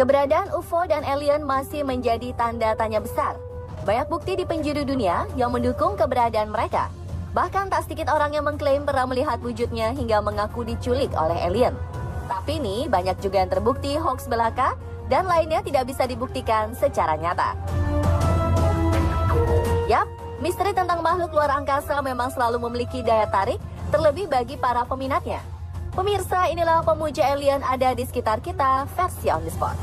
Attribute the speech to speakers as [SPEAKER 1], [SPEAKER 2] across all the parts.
[SPEAKER 1] Keberadaan UFO dan alien masih menjadi tanda tanya besar. Banyak bukti di penjuru dunia yang mendukung keberadaan mereka. Bahkan tak sedikit orang yang mengklaim pernah melihat wujudnya hingga mengaku diculik oleh alien. Tapi nih, banyak juga yang terbukti hoax belaka dan lainnya tidak bisa dibuktikan secara nyata. Yap, misteri tentang makhluk luar angkasa memang selalu memiliki daya tarik, terlebih bagi para peminatnya. Pemirsa, inilah pemuja alien ada di sekitar kita, versi on the spot.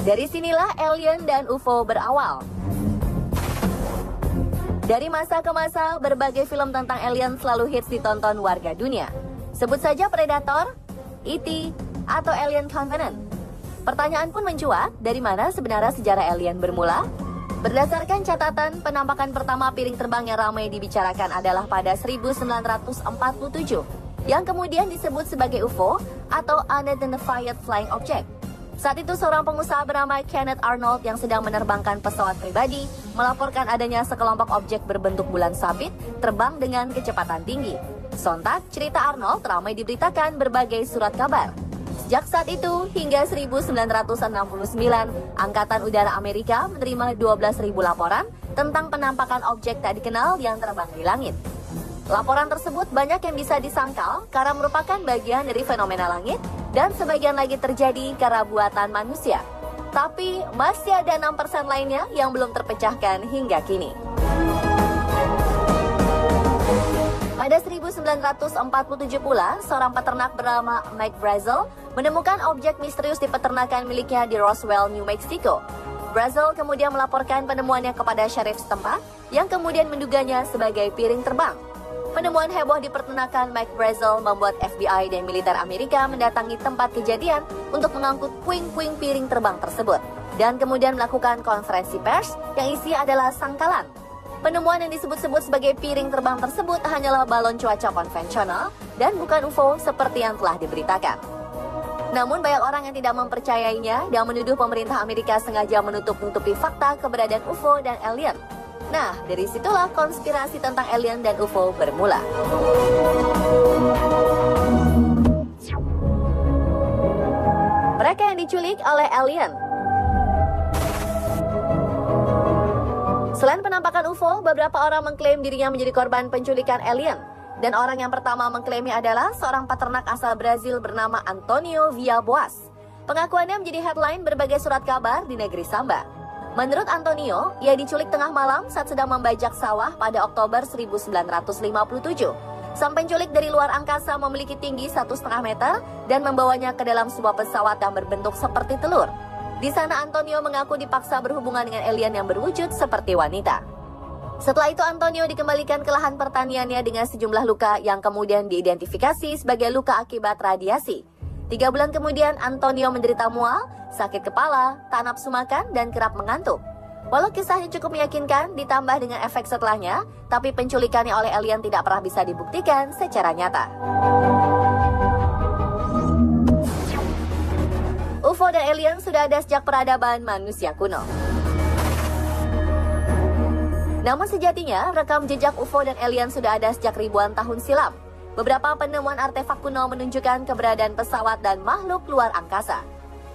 [SPEAKER 1] Dari sinilah alien dan UFO berawal. Dari masa ke masa, berbagai film tentang alien selalu hits ditonton warga dunia. Sebut saja Predator, E.T., atau Alien Covenant. Pertanyaan pun mencuat, dari mana sebenarnya sejarah alien bermula? Berdasarkan catatan, penampakan pertama piring terbang yang ramai dibicarakan adalah pada 1947, yang kemudian disebut sebagai UFO atau Unidentified Flying Object. Saat itu seorang pengusaha bernama Kenneth Arnold yang sedang menerbangkan pesawat pribadi melaporkan adanya sekelompok objek berbentuk bulan sabit terbang dengan kecepatan tinggi. Sontak, cerita Arnold ramai diberitakan berbagai surat kabar. Sejak saat itu hingga 1969, Angkatan Udara Amerika menerima 12.000 laporan tentang penampakan objek tak dikenal yang terbang di langit. Laporan tersebut banyak yang bisa disangkal karena merupakan bagian dari fenomena langit dan sebagian lagi terjadi karena buatan manusia. Tapi masih ada 6% lainnya yang belum terpecahkan hingga kini. Pada 1947 pula, seorang peternak bernama Mike Brazel menemukan objek misterius di peternakan miliknya di Roswell, New Mexico. Brazel kemudian melaporkan penemuannya kepada syarif setempat yang kemudian menduganya sebagai piring terbang. Penemuan heboh di peternakan Mike Brazel membuat FBI dan militer Amerika mendatangi tempat kejadian untuk mengangkut puing-puing piring terbang tersebut dan kemudian melakukan konferensi pers yang isinya adalah sangkalan. Penemuan yang disebut-sebut sebagai piring terbang tersebut hanyalah balon cuaca konvensional dan bukan UFO seperti yang telah diberitakan. Namun banyak orang yang tidak mempercayainya dan menuduh pemerintah Amerika sengaja menutup-nutupi fakta keberadaan UFO dan alien. Nah, dari situlah konspirasi tentang alien dan UFO bermula. Mereka yang diculik oleh alien. Selain penampakan UFO, beberapa orang mengklaim dirinya menjadi korban penculikan alien. Dan orang yang pertama mengklaimnya adalah seorang peternak asal Brazil bernama Antonio Villas-Boas. Pengakuannya menjadi headline berbagai surat kabar di negeri Samba. Menurut Antonio, ia diculik tengah malam saat sedang membajak sawah pada Oktober 1957. Sang penculik dari luar angkasa memiliki tinggi 1,5 meter dan membawanya ke dalam sebuah pesawat yang berbentuk seperti telur. Di sana Antonio mengaku dipaksa berhubungan dengan alien yang berwujud seperti wanita. Setelah itu Antonio dikembalikan ke lahan pertaniannya dengan sejumlah luka yang kemudian diidentifikasi sebagai luka akibat radiasi. 3 bulan kemudian Antonio menderita mual, sakit kepala, tak nafsu makan, dan kerap mengantuk. Walau kisahnya cukup meyakinkan ditambah dengan efek setelahnya, tapi penculikannya oleh alien tidak pernah bisa dibuktikan secara nyata. UFO dan alien sudah ada sejak peradaban manusia kuno. Namun sejatinya, rekam jejak UFO dan alien sudah ada sejak ribuan tahun silam. Beberapa penemuan artefak kuno menunjukkan keberadaan pesawat dan makhluk luar angkasa.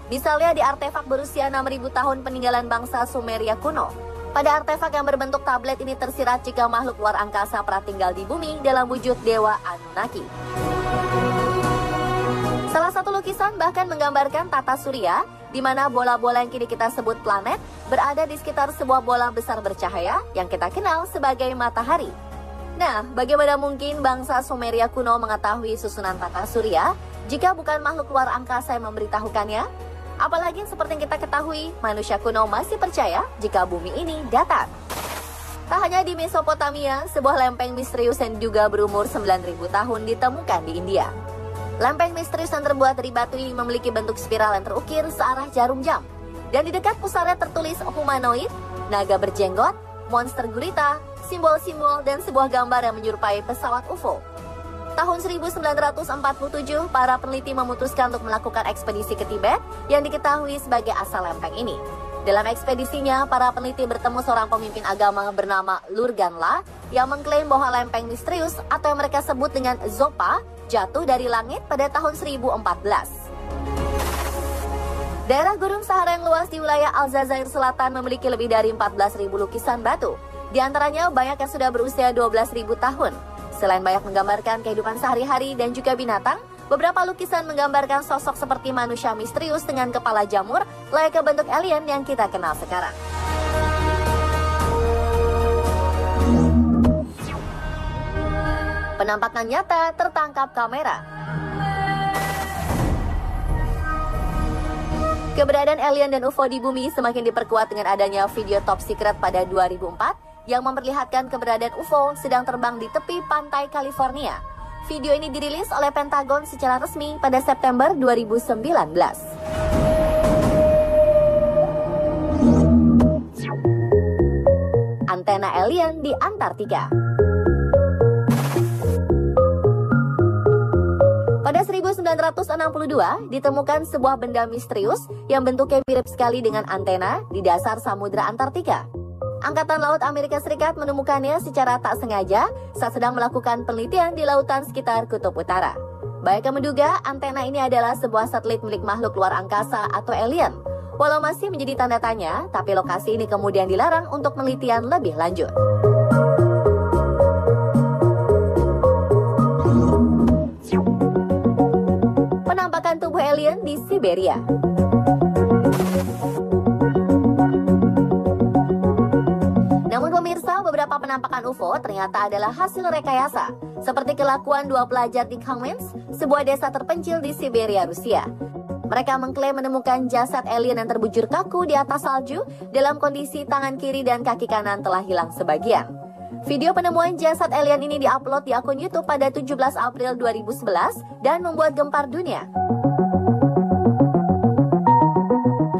[SPEAKER 1] Misalnya di artefak berusia 6.000 tahun peninggalan bangsa Sumeria kuno. Pada artefak yang berbentuk tablet ini tersirat jika makhluk luar angkasa pernah tinggal di bumi dalam wujud dewa Anunnaki. Salah satu lukisan bahkan menggambarkan tata surya, di mana bola-bola yang kini kita sebut planet berada di sekitar sebuah bola besar bercahaya yang kita kenal sebagai matahari. Nah, bagaimana mungkin bangsa Sumeria kuno mengetahui susunan tata surya jika bukan makhluk luar angkasa yang memberitahukannya? Apalagi seperti yang kita ketahui, manusia kuno masih percaya jika bumi ini datar. Tak hanya di Mesopotamia, sebuah lempeng misterius yang diduga berumur 9.000 tahun ditemukan di India. Lempeng misterius yang terbuat dari batu ini memiliki bentuk spiral yang terukir searah jarum jam. Dan di dekat pusarnya tertulis humanoid, naga berjenggot, monster gurita, simbol-simbol, dan sebuah gambar yang menyerupai pesawat UFO. Tahun 1947, para peneliti memutuskan untuk melakukan ekspedisi ke Tibet yang diketahui sebagai asal lempeng ini. Dalam ekspedisinya, para peneliti bertemu seorang pemimpin agama bernama Lurganla yang mengklaim bahwa lempeng misterius atau yang mereka sebut dengan Zopa jatuh dari langit pada tahun 1014. Daerah Gunung Sahara yang luas di wilayah Aljazair Selatan memiliki lebih dari 14.000 lukisan batu. Di antaranya banyak yang sudah berusia 12.000 tahun. Selain banyak menggambarkan kehidupan sehari-hari dan juga binatang, beberapa lukisan menggambarkan sosok seperti manusia misterius dengan kepala jamur, layaknya bentuk alien yang kita kenal sekarang. Penampakan nyata tertangkap kamera. Keberadaan alien dan UFO di bumi semakin diperkuat dengan adanya video top secret pada 2004 yang memperlihatkan keberadaan UFO sedang terbang di tepi pantai California. Video ini dirilis oleh Pentagon secara resmi pada September 2019. Antena alien di Antartika. Pada 1962, ditemukan sebuah benda misterius yang bentuknya mirip sekali dengan antena di dasar Samudra Antartika. Angkatan Laut Amerika Serikat menemukannya secara tak sengaja saat sedang melakukan penelitian di lautan sekitar Kutub Utara. Banyak yang menduga antena ini adalah sebuah satelit milik makhluk luar angkasa atau alien. Walau masih menjadi tanda tanya, tapi lokasi ini kemudian dilarang untuk penelitian lebih lanjut. Penampakan tubuh alien di Siberia. Namun pemirsa, beberapa penampakan UFO ternyata adalah hasil rekayasa, seperti kelakuan dua pelajar di Kamensk, sebuah desa terpencil di Siberia, Rusia. Mereka mengklaim menemukan jasad alien yang terbujur kaku di atas salju dalam kondisi tangan kiri dan kaki kanan telah hilang sebagian. Video penemuan jasad alien ini diupload di akun YouTube pada 17 April 2011 dan membuat gempar dunia.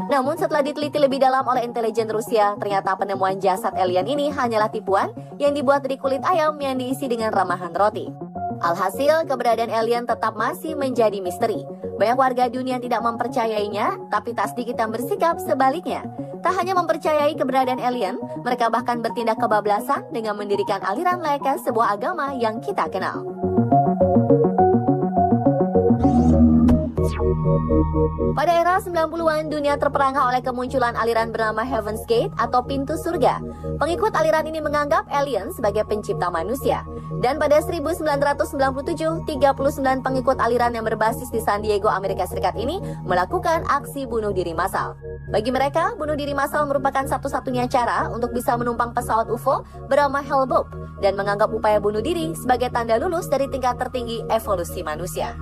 [SPEAKER 1] Namun setelah diteliti lebih dalam oleh intelijen Rusia, ternyata penemuan jasad alien ini hanyalah tipuan yang dibuat dari kulit ayam yang diisi dengan ramahan roti. Alhasil, keberadaan alien tetap masih menjadi misteri. Banyak warga dunia yang tidak mempercayainya, tapi tak sedikit yang bersikap sebaliknya. Tak hanya mempercayai keberadaan alien, mereka bahkan bertindak kebablasan dengan mendirikan aliran layaknya sebuah agama yang kita kenal. Pada era 90-an, dunia terperangah oleh kemunculan aliran bernama Heaven's Gate atau pintu surga. Pengikut aliran ini menganggap alien sebagai pencipta manusia. Dan pada 1997, 39 pengikut aliran yang berbasis di San Diego, Amerika Serikat ini melakukan aksi bunuh diri massal. Bagi mereka, bunuh diri massal merupakan satu-satunya cara untuk bisa menumpang pesawat UFO bernama Hellboat dan menganggap upaya bunuh diri sebagai tanda lulus dari tingkat tertinggi evolusi manusia.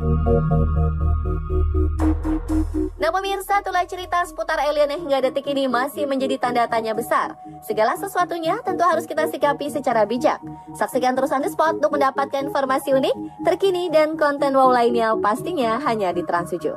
[SPEAKER 1] Nah pemirsa, itulah cerita seputar alien yang hingga detik ini masih menjadi tanda tanya besar. Segala sesuatunya tentu harus kita sikapi secara bijak. Saksikan terus On The Spot untuk mendapatkan informasi unik, terkini, dan konten wow lainnya pastinya hanya di Trans 7.